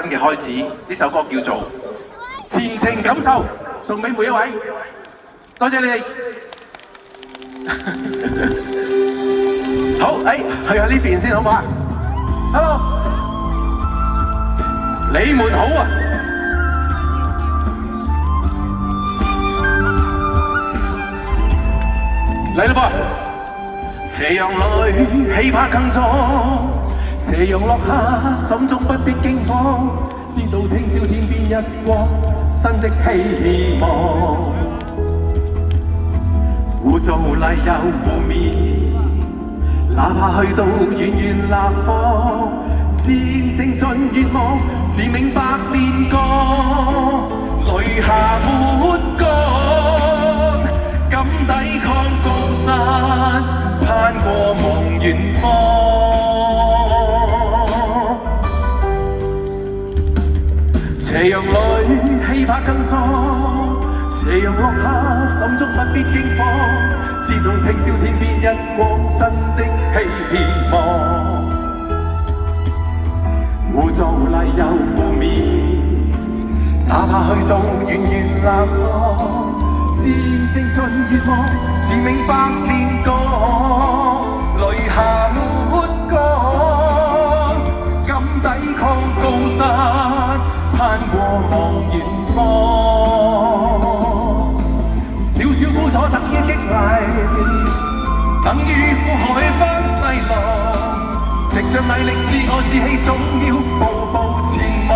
新嘅開始。呢首歌叫做《前程感受》，送俾每一位。多謝你哋。好，去下呢邊先好唔好啊 ？Hello， 你們好啊！嚟啦噃！斜陽裏氣魄更壯，斜陽落下心中不必驚慌，知道聽朝天邊一光，新的希望。污糟泥又污蔑，哪怕去到遠遠那方，戰正盡願望，自明白練過，淚下沒乾，敢抵抗高山，攀過望遠方。斜陽裏氣魄更壯，斜陽落下心中不必驚慌，知道聽朝天邊一光，新的希望。污糟泥又污蔑，哪怕去到遠遠那方，戰正盡願望，自明白練過，淚下沒乾，敢抵抗高山，攀過望遠方。少少苦楚等於激勵，等於苦海翻細浪，藉着毅力自我志氣，總要步步前望。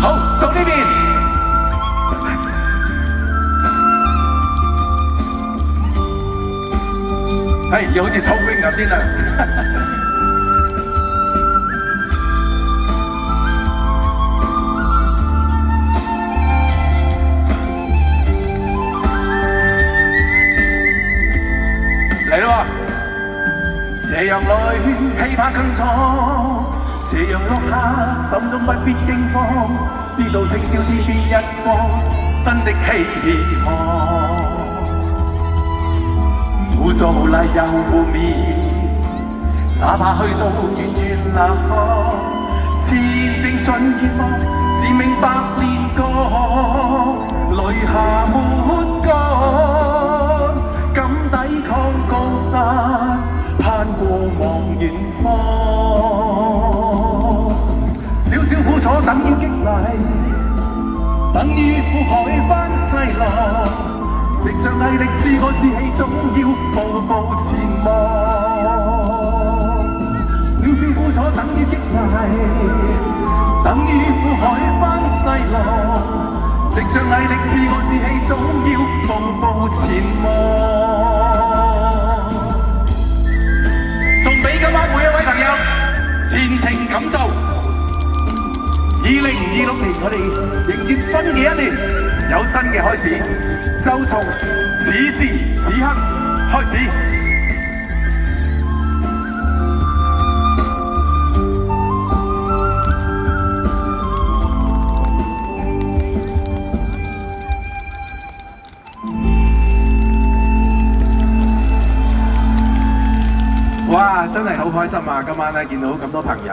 好，到呢邊。要好似操兵咁先啦。嚟啦喎！斜陽裏氣魄更壯，斜陽落下心中不必驚慌，知道聽朝天邊一光，新的希望。污糟泥又污蔑，哪怕去到遠遠那方，前程盡願望，自明白練過，淚下沒乾，敢抵抗高山，攀過望遠方。少少苦楚等於激勵，等於苦海翻細浪，藉着毅力自我志氣，總要步步前望。少少苦楚等於激勵，等於苦海翻細浪，藉着毅力自我志氣，總要步步前望。送俾今晚每一位朋友，前程感受。2026年，我哋迎接新嘅一年，有新嘅開始，就從此時此刻開始。哇！真係好開心啊！今晚咧見到咁多朋友。